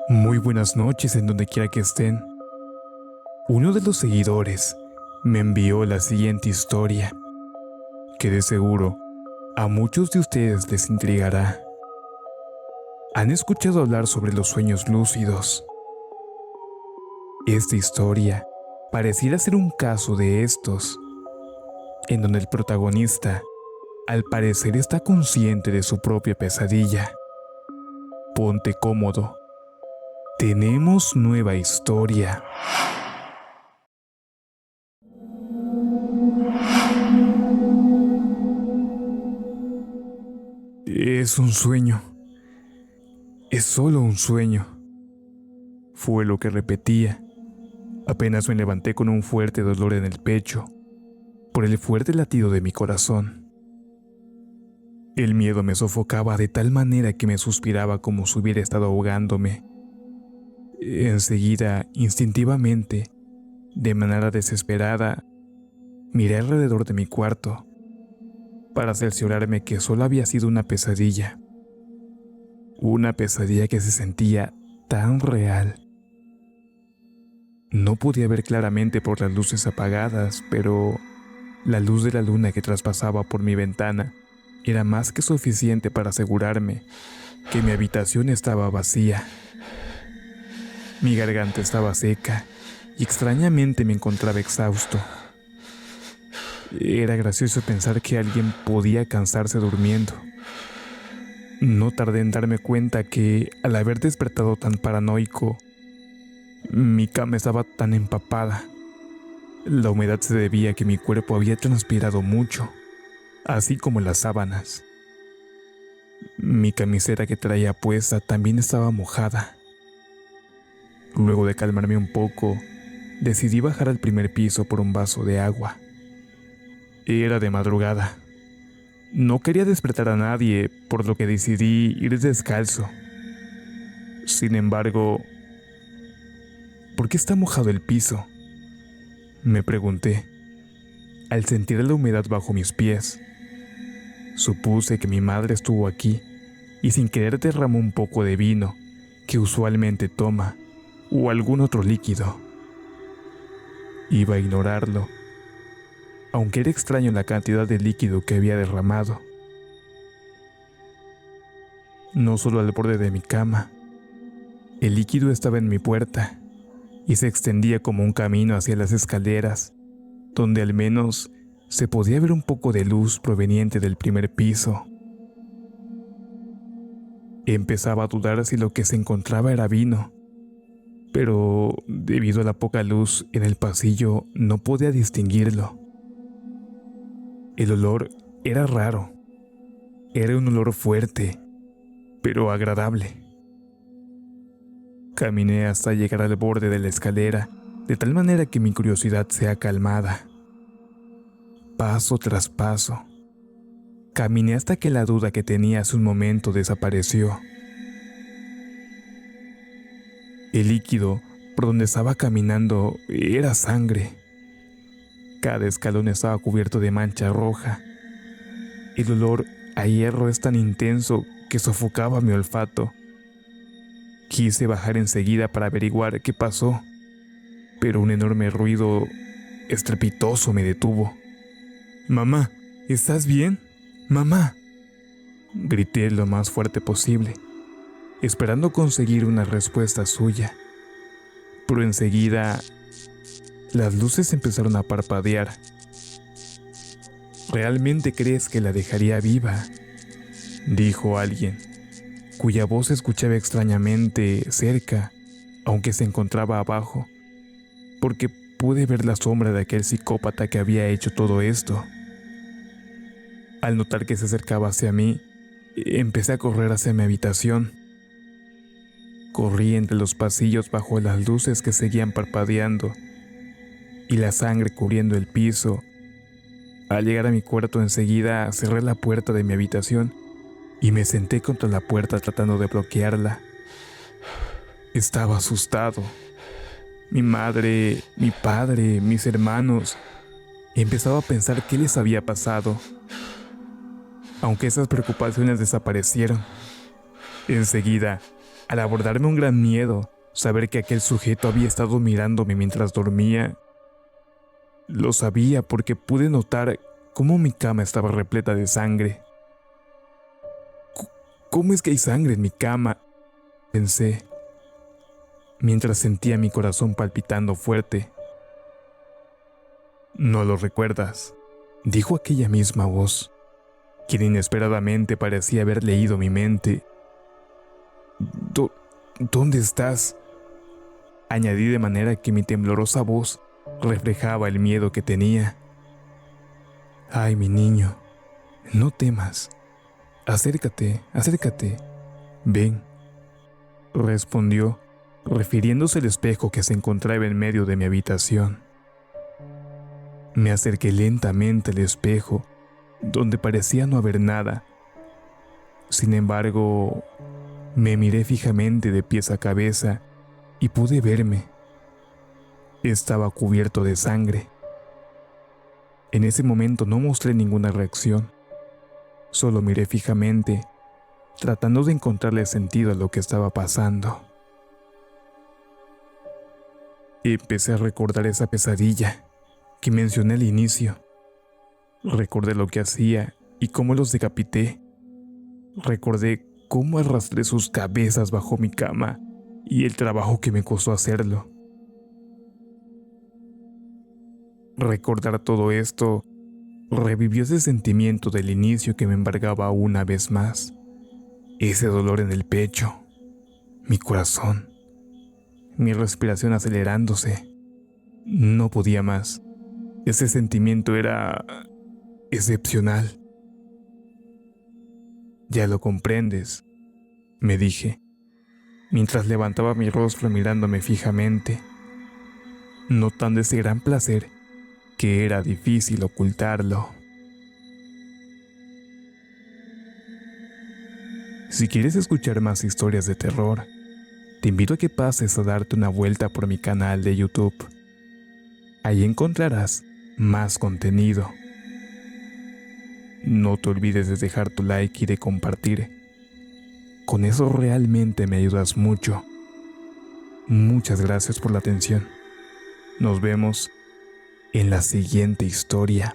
Muy buenas noches en donde quiera que estén. Uno de los seguidores me envió la siguiente historia, que de seguro a muchos de ustedes les intrigará. ¿Han escuchado hablar sobre los sueños lúcidos? Esta historia pareciera ser un caso de estos, en donde el protagonista, al parecer, está consciente de su propia pesadilla. Ponte cómodo. Tenemos nueva historia. Es un sueño. Es solo un sueño. Fue lo que repetía. Apenas me levanté con un fuerte dolor en el pecho, por el fuerte latido de mi corazón. El miedo me sofocaba de tal manera que me suspiraba como si hubiera estado ahogándome. Enseguida, instintivamente, de manera desesperada, miré alrededor de mi cuarto para cerciorarme que solo había sido una pesadilla. Una pesadilla que se sentía tan real. No podía ver claramente por las luces apagadas, pero la luz de la luna que traspasaba por mi ventana era más que suficiente para asegurarme que mi habitación estaba vacía. Mi garganta estaba seca y extrañamente me encontraba exhausto. Era gracioso pensar que alguien podía cansarse durmiendo. No tardé en darme cuenta que, al haber despertado tan paranoico, mi cama estaba tan empapada. La humedad se debía a que mi cuerpo había transpirado mucho, así como las sábanas. Mi camiseta que traía puesta también estaba mojada. Luego de calmarme un poco, decidí bajar al primer piso por un vaso de agua. Era de madrugada. No quería despertar a nadie, por lo que decidí ir descalzo. Sin embargo, ¿por qué está mojado el piso?, me pregunté, al sentir la humedad bajo mis pies. Supuse que mi madre estuvo aquí y sin querer derramó un poco de vino que usualmente toma, o algún otro líquido. Iba a ignorarlo, aunque era extraño la cantidad de líquido que había derramado. No solo al borde de mi cama, el líquido estaba en mi puerta y se extendía como un camino hacia las escaleras, donde al menos se podía ver un poco de luz proveniente del primer piso. Empezaba a dudar si lo que se encontraba era vino, pero debido a la poca luz en el pasillo no podía distinguirlo. El olor era raro. Era un olor fuerte, pero agradable. Caminé hasta llegar al borde de la escalera, de tal manera que mi curiosidad sea calmada. Paso tras paso, caminé hasta que la duda que tenía hace un momento desapareció. El líquido por donde estaba caminando era sangre. Cada escalón estaba cubierto de mancha roja. El olor a hierro es tan intenso que sofocaba mi olfato. Quise bajar enseguida para averiguar qué pasó, pero un enorme ruido estrepitoso me detuvo. «Mamá, ¿estás bien? ¡Mamá!», grité lo más fuerte posible, esperando conseguir una respuesta suya. Pero enseguida las luces empezaron a parpadear. «¿Realmente crees que la dejaría viva?», dijo alguien, cuya voz se escuchaba extrañamente cerca, aunque se encontraba abajo, porque pude ver la sombra de aquel psicópata que había hecho todo esto. Al notar que se acercaba hacia mí, empecé a correr hacia mi habitación. Corrí entre los pasillos bajo las luces que seguían parpadeando y la sangre cubriendo el piso. Al llegar a mi cuarto enseguida cerré la puerta de mi habitación y me senté contra la puerta tratando de bloquearla. Estaba asustado. Mi madre, mi padre, mis hermanos. Empezaba a pensar qué les había pasado. Aunque esas preocupaciones desaparecieron, enseguida Al abordarme un gran miedo, saber que aquel sujeto había estado mirándome mientras dormía. Lo sabía porque pude notar cómo mi cama estaba repleta de sangre. ¿Cómo es que hay sangre en mi cama?, pensé, mientras sentía mi corazón palpitando fuerte. «No lo recuerdas», dijo aquella misma voz, quien inesperadamente parecía haber leído mi mente. ¿Dónde estás?», añadí de manera que mi temblorosa voz reflejaba el miedo que tenía. «Ay, mi niño, no temas. Acércate, ven», respondió, refiriéndose al espejo que se encontraba en medio de mi habitación. Me acerqué lentamente al espejo, donde parecía no haber nada. Sin embargo, me miré fijamente de pies a cabeza y pude verme. Estaba cubierto de sangre. En ese momento no mostré ninguna reacción. Solo miré fijamente, tratando de encontrarle sentido a lo que estaba pasando. Empecé a recordar esa pesadilla que mencioné al inicio. Recordé lo que hacía y cómo los decapité. Recordé cómo arrastré sus cabezas bajo mi cama y el trabajo que me costó hacerlo. Recordar todo esto revivió ese sentimiento del inicio que me embargaba una vez más. Ese dolor en el pecho, mi corazón, mi respiración acelerándose. No podía más. Ese sentimiento era excepcional. «Ya lo comprendes», me dije, mientras levantaba mi rostro mirándome fijamente, notando ese gran placer que era difícil ocultarlo. Si quieres escuchar más historias de terror, te invito a que pases a darte una vuelta por mi canal de YouTube. Ahí encontrarás más contenido. No te olvides de dejar tu like y de compartir. Con eso realmente me ayudas mucho. Muchas gracias por la atención. Nos vemos en la siguiente historia.